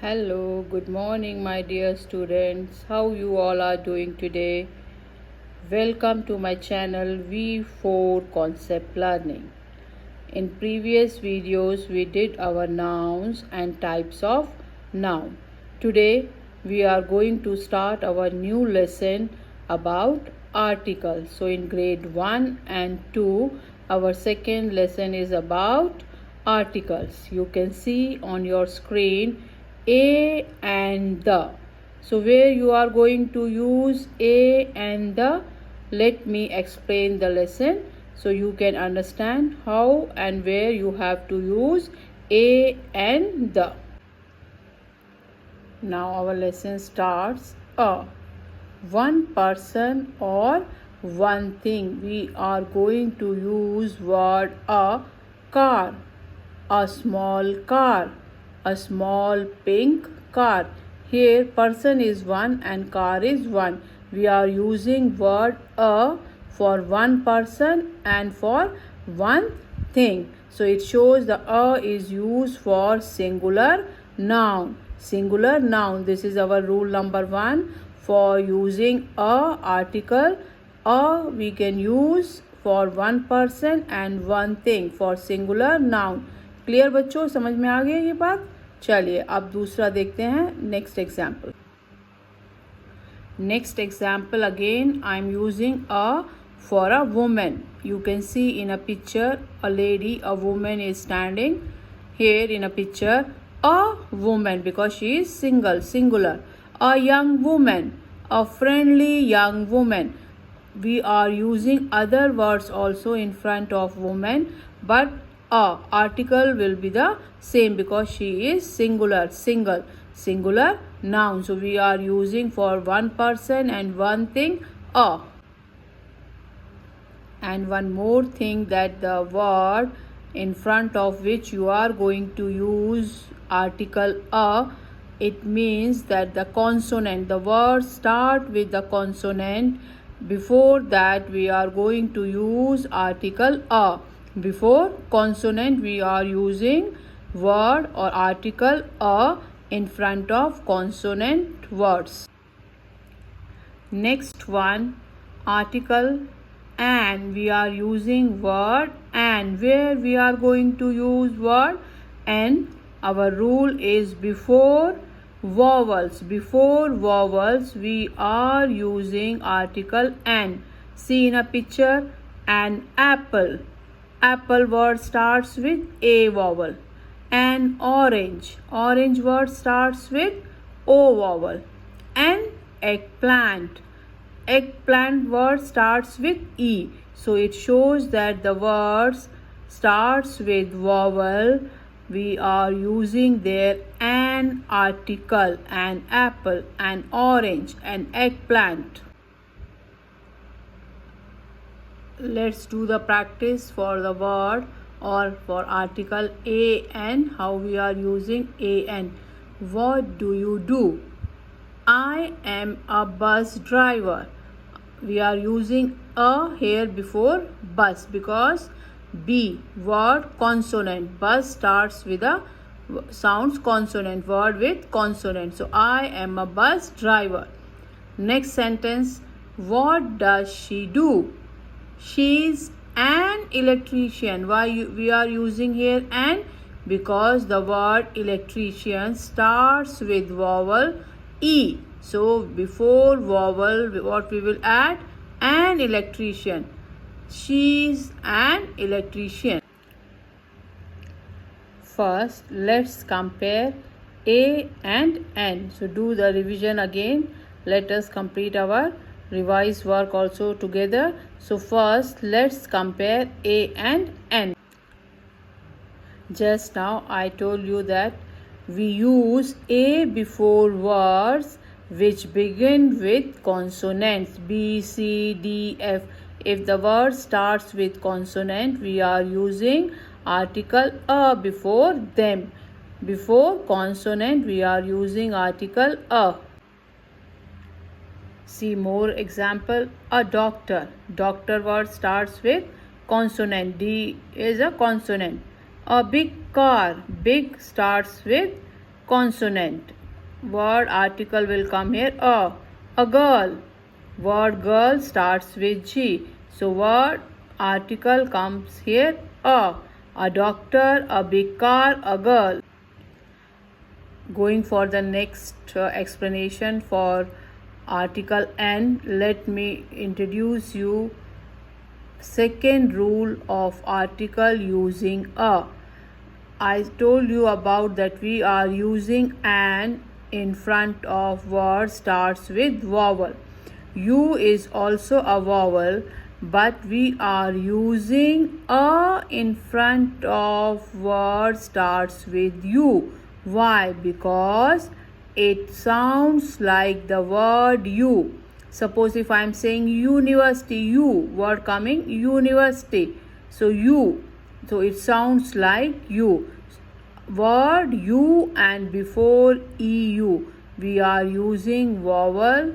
Hello, good morning, my dear students. How you all are doing today? Welcome to my channel V4 Concept Learning. In previous videos, we did our nouns and types of noun. Today, we are going to start our new lesson about articles. So, in grade 1 and 2, our second lesson is about articles. You can see on your screen a and the. So, where you are going to use a and the, let me explain the lesson so you can understand how and where you have to use a and the. Now our lesson starts. One person or one thing. We are going to use word a car, a small car, a small pink car. Here person is one and car is one. We are using word a for one person and for one thing. So it shows the a is used for singular noun. Singular noun. This is our rule number 1. For using a article, a we can use for one person and one thing for singular noun. Clear बच्चों, समझ में आ गई ये बात? चलिए अब दूसरा देखते हैं. Next example. Next example, again I am using a for a woman. You can see in a picture a lady, a woman is standing here in a picture. A woman because she is singular. A young woman, a friendly young woman. We are using other words also in front of woman, but a article will be the same because she is singular noun. So we are using for one person and one thing a. And one more thing, that the word in front of which you are going to use article a, it means that the consonant, the words start with the consonant. Before that we are going to use article a. Before consonant we are using word or article a in front of consonant words. Next one, article and. We are using word and. Where we are going to use word and, our rule is before vowels. Before vowels we are using article and. See in a picture, an apple. Apple word starts with a vowel. An orange. Orange word starts with o vowel. An eggplant. Eggplant word starts with e. So it shows that the words starts with vowel. We are using there an article, an apple, an orange, an eggplant. Let's do the practice for the word or for article a and, how we are using a and. What do you do? I am a bus driver. We are using a here before bus because b word consonant. Bus starts with a sounds consonant, word with consonant. So I am a bus driver. Next sentence, what does she do? She is an electrician. Why we are using here an? Because the word electrician starts with vowel e. So before vowel what we will add? An electrician. She is an electrician. First let's compare a and n. So do the revision again. Let us complete our revised work also together. So first let's compare a and n. Just now I told you that we use a before words which begin with consonants b, c, d, f. If the word starts with consonant, we are using article a before them. Before consonant we are using article a. See more example. A doctor. Doctor word starts with consonant. D is a consonant. A big car. Big starts with consonant. Word article will come here a girl. Word girl starts with G. So word article comes here a doctor, a big car, a girl. Going for the next explanation for article N, let me introduce you second rule of article using a. I told you about that we are using an in front of word starts with vowel. U is also a vowel, but we are using a in front of word starts with U. Why? Because it sounds like the word U. Suppose if I am saying university, U, word coming university. So U, so it sounds like U. Word U and before EU, we are using vowel,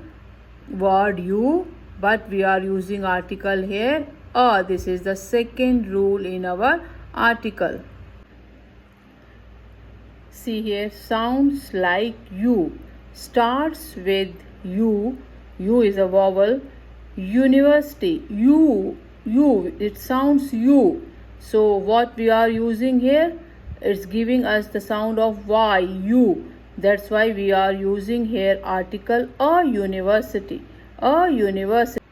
word U, but we are using article here a. This is the second rule in our article. See here, sounds like U, starts with U. U is a vowel. University, U, it sounds U. So what we are using here, it's giving us the sound of Y, U. That's why we are using here article a university, a university.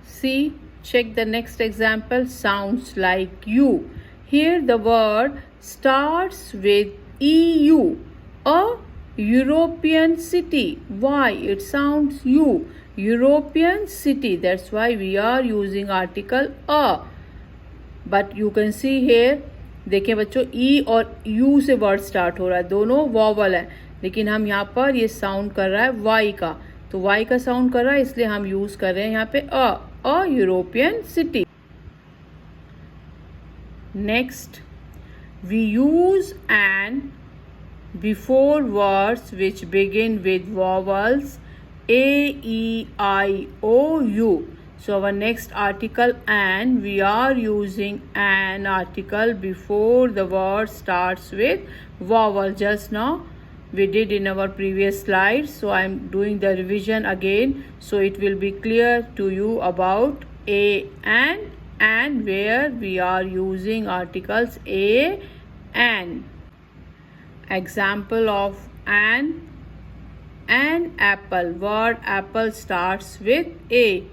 See, check the next example, sounds like U. Here the word starts with EU, a European city. Why? It sounds U, European city. That's why we are using article a. But you can see here, देखिए बच्चों, ई और you से word start हो रहा है, दोनों vowel है, लेकिन हम यहाँ पर ये साउंड कर रहा है वाई का, तो वाई का साउंड कर रहा है, इसलिए हम यूज कर रहे हैं यहाँ पे a European city. Next, we use an before words which begin with vowels A, E, I, O, U. So our next article an, we are using an article before the word starts with vowel. Just now we did in our previous slides, so I am doing the revision again so it will be clear to you about a and where we are using articles a and. Example of an apple. Word apple starts with a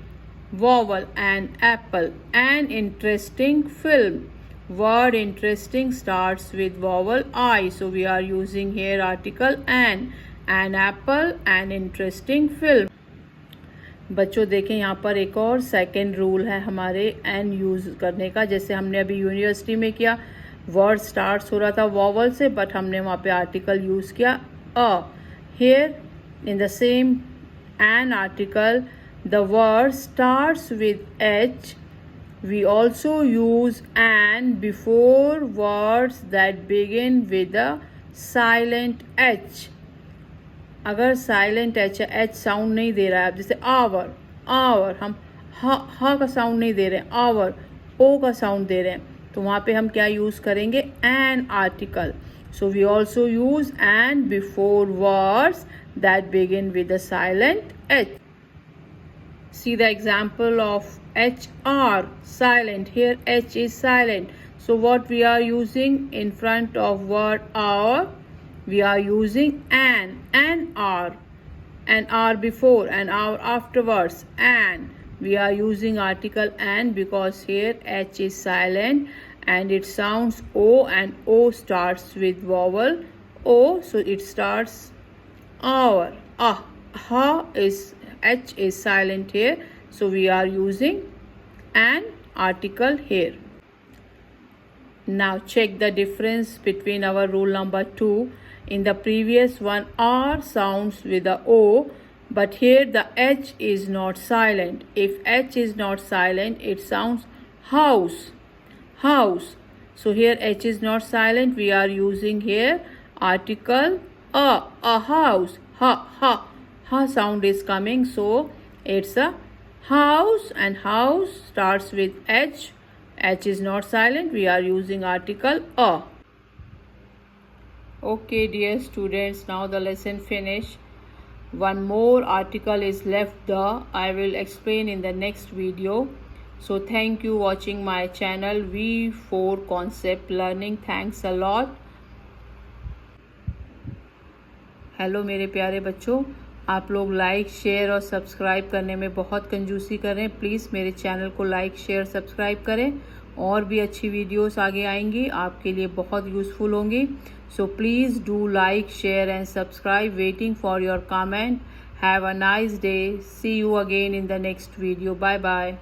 vowel. An apple. An interesting film. Word interesting starts with vowel I. So we are using here article an apple, an interesting film. बच्चों देखें यहाँ पर एक और second rule है हमारे N use करने का. जैसे हमने अभी यूनिवर्सिटी में किया, वर्ड स्टार्ट्स हो रहा था वॉवल से, बट हमने वहाँ पे आर्टिकल यूज़ किया a. Here in the same an article the word starts with H. We also use an before words that begin with a silent H. अगर साइलेंट एच साउंड नहीं दे रहा है, जैसे आवर हम हा का साउंड नहीं दे रहे हैं, आवर ओ का साउंड दे रहे हैं, तो वहाँ पे हम क्या यूज़ करेंगे an article. So we also use an before words that begin with a silent H. See the example of HR, silent. Here H is silent. So what we are using in front of word our? We are using an R before, an R afterwards, and we are using article an because here H is silent and it sounds O and O starts with vowel O, so it starts our. Ha is H is silent here, so we are using an article here. Now check the difference between our rule number 2. In the previous one, R sounds with the O, but here the H is not silent. If H is not silent, it sounds house. So here H is not silent, we are using here article a house. Ha sound is coming, so it's a house, and house starts with H. H is not silent, we are using article a. Okay, dear students, now the lesson finished. One more article is left there. I will explain in the next video. So thank you watching my channel V4 Concept Learning. Thanks a lot. Hello मेरे प्यारे बच्चों, आप लोग like share और subscribe करने में बहुत कंजूसी करें। प्लीज़ मेरे चैनल को लाइक शेयर सब्सक्राइब करें। और भी अच्छी वीडियोस आगे आएंगी, आपके लिए बहुत यूज़फुल होंगी। So please do like share and subscribe. Waiting for your comment. Have a nice day. See you again in the next video. Bye bye.